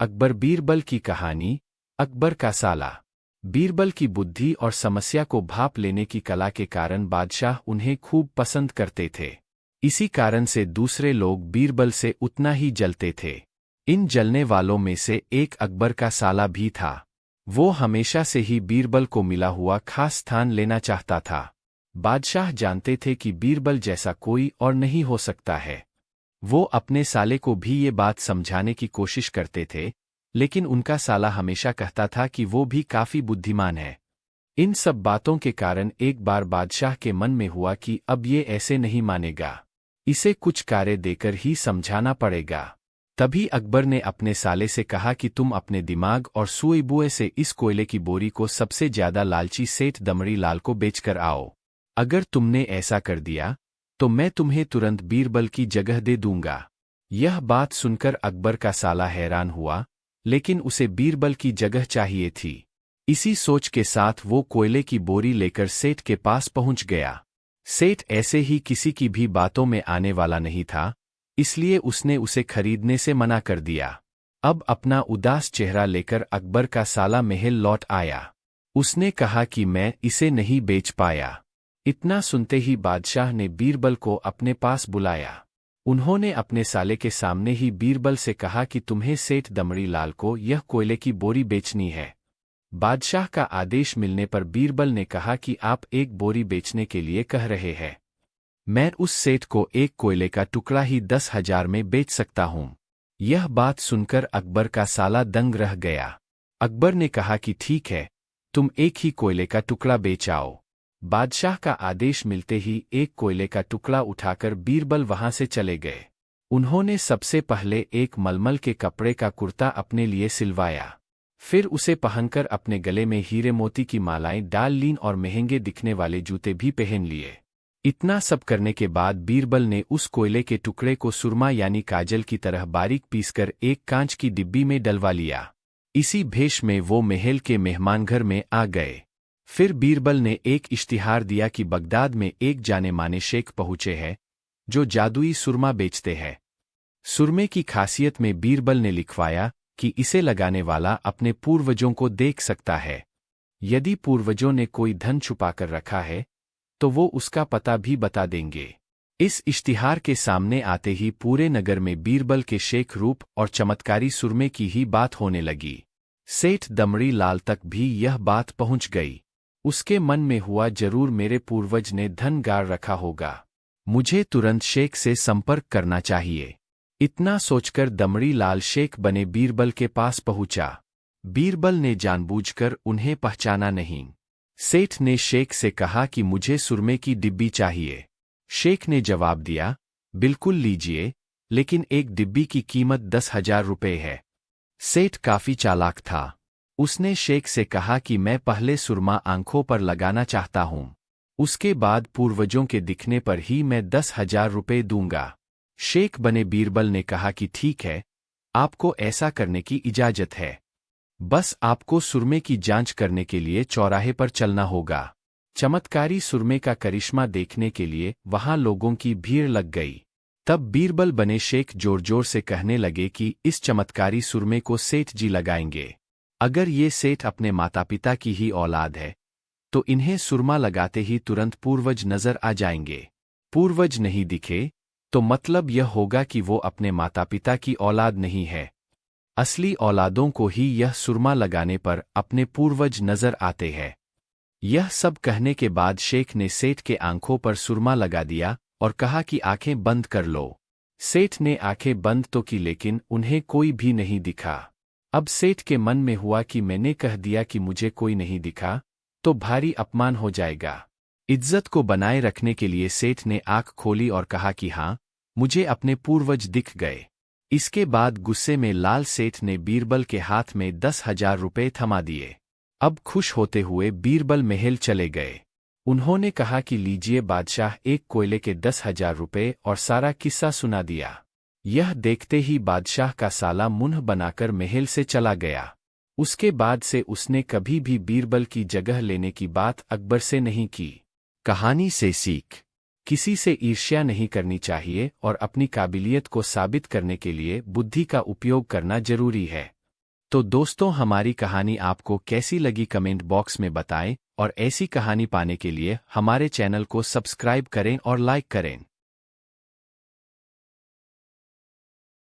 अकबर बीरबल की कहानी। अकबर का साला। बीरबल की बुद्धि और समस्या को भांप लेने की कला के कारण बादशाह उन्हें खूब पसंद करते थे। इसी कारण से दूसरे लोग बीरबल से उतना ही जलते थे। इन जलने वालों में से एक अकबर का साला भी था। वो हमेशा से ही बीरबल को मिला हुआ खास स्थान लेना चाहता था। बादशाह जानते थे कि बीरबल जैसा कोई और नहीं हो सकता है। वो अपने साले को भी ये बात समझाने की कोशिश करते थे, लेकिन उनका साला हमेशा कहता था कि वो भी काफी बुद्धिमान है। इन सब बातों के कारण एक बार बादशाह के मन में हुआ कि अब ये ऐसे नहीं मानेगा, इसे कुछ कार्य देकर ही समझाना पड़ेगा। तभी अकबर ने अपने साले से कहा कि तुम अपने दिमाग और सुई बुए से इस कोयले की बोरी को सबसे ज्यादा लालची सेठ दमड़ी लाल को बेचकर आओ। अगर तुमने ऐसा कर दिया तो मैं तुम्हें तुरंत बीरबल की जगह दे दूंगा। यह बात सुनकर अकबर का साला हैरान हुआ, लेकिन उसे बीरबल की जगह चाहिए थी। इसी सोच के साथ वो कोयले की बोरी लेकर सेठ के पास पहुंच गया। सेठ ऐसे ही किसी की भी बातों में आने वाला नहीं था, इसलिए उसने उसे खरीदने से मना कर दिया। अब अपना उदास चेहरा लेकर अकबर का साला महल लौट आया। उसने कहा कि मैं इसे नहीं बेच पाया। इतना सुनते ही बादशाह ने बीरबल को अपने पास बुलाया। उन्होंने अपने साले के सामने ही बीरबल से कहा कि तुम्हें सेठ दमड़ी लाल को यह कोयले की बोरी बेचनी है। बादशाह का आदेश मिलने पर बीरबल ने कहा कि आप एक बोरी बेचने के लिए कह रहे हैं। मैं उस सेठ को एक कोयले का टुकड़ा ही 10,000 में बेच सकता हूं। यह बात सुनकर अकबर का साला दंग रह गया। अकबर ने कहा कि ठीक है, तुम एक ही कोयले का टुकड़ा बेच आओ। बादशाह का आदेश मिलते ही एक कोयले का टुकड़ा उठाकर बीरबल वहां से चले गए। उन्होंने सबसे पहले एक मलमल के कपड़े का कुर्ता अपने लिए सिलवाया। फिर उसे पहनकर अपने गले में हीरे मोती की मालाएं डाल लीं और महंगे दिखने वाले जूते भी पहन लिए। इतना सब करने के बाद बीरबल ने उस कोयले के टुकड़े को सुरमा यानी काजल की तरह बारीक पीसकर एक कांच की डिब्बी में डलवा लिया। इसी भेष में वो महल के मेहमानघर में आ गए। फिर बीरबल ने एक इश्तिहार दिया कि बगदाद में एक जाने माने शेख पहुंचे हैं जो जादुई सुरमा बेचते हैं। सुरमे की खासियत में बीरबल ने लिखवाया कि इसे लगाने वाला अपने पूर्वजों को देख सकता है। यदि पूर्वजों ने कोई धन छुपाकर रखा है तो वो उसका पता भी बता देंगे। इस इश्तिहार के सामने आते ही पूरे नगर में बीरबल के शेख रूप और चमत्कारी सुरमे की ही बात होने लगी। सेठ दमड़ी लाल तक भी यह बात पहुंच गई। उसके मन में हुआ जरूर मेरे पूर्वज ने धन गाड़ रखा होगा, मुझे तुरंत शेख से संपर्क करना चाहिए। इतना सोचकर दमड़ी लाल शेख बने बीरबल के पास पहुंचा। बीरबल ने जानबूझकर उन्हें पहचाना नहीं। सेठ ने शेख से कहा कि मुझे सुरमे की डिब्बी चाहिए। शेख ने जवाब दिया, बिल्कुल लीजिए, लेकिन एक डिब्बी की कीमत 10,000 रुपये है। सेठ काफी चालाक था। उसने शेख से कहा कि मैं पहले सुरमा आंखों पर लगाना चाहता हूं, उसके बाद पूर्वजों के दिखने पर ही मैं 10,000 रुपये दूंगा। शेख बने बीरबल ने कहा कि ठीक है, आपको ऐसा करने की इजाजत है। बस आपको सुरमे की जांच करने के लिए चौराहे पर चलना होगा। चमत्कारी सुरमे का करिश्मा देखने के लिए वहां लोगों की भीड़ लग गई। तब बीरबल बने शेख जोर जोर से कहने लगे कि इस चमत्कारी सुरमे को सेठ जी लगाएंगे। अगर ये सेठ अपने माता पिता की ही औलाद है तो इन्हें सुरमा लगाते ही तुरंत पूर्वज नजर आ जाएंगे। पूर्वज नहीं दिखे तो मतलब यह होगा कि वो अपने माता पिता की औलाद नहीं है। असली औलादों को ही यह सुरमा लगाने पर अपने पूर्वज नजर आते हैं। यह सब कहने के बाद शेख ने सेठ के आंखों पर सुरमा लगा दिया और कहा कि आंखें बंद कर लो। सेठ ने आंखें बंद तो की, लेकिन उन्हें कोई भी नहीं दिखा। अब सेठ के मन में हुआ कि मैंने कह दिया कि मुझे कोई नहीं दिखा तो भारी अपमान हो जाएगा। इज्जत को बनाए रखने के लिए सेठ ने आंख खोली और कहा कि हाँ, मुझे अपने पूर्वज दिख गए। इसके बाद गुस्से में लाल सेठ ने बीरबल के हाथ में 10,000 रुपये थमा दिए। अब खुश होते हुए बीरबल महल चले गए। उन्होंने कहा कि लीजिए बादशाह, एक कोयले के 10,000 रुपये, और सारा किस्सा सुना दिया। यह देखते ही बादशाह का साला मुंह बनाकर महल से चला गया। उसके बाद से उसने कभी भी बीरबल की जगह लेने की बात अकबर से नहीं की। कहानी से सीख, किसी से ईर्ष्या नहीं करनी चाहिए और अपनी काबिलियत को साबित करने के लिए बुद्धि का उपयोग करना जरूरी है। तो दोस्तों, हमारी कहानी आपको कैसी लगी कमेंट बॉक्स में बताएं और ऐसी कहानी पाने के लिए हमारे चैनल को सब्सक्राइब करें और लाइक करें।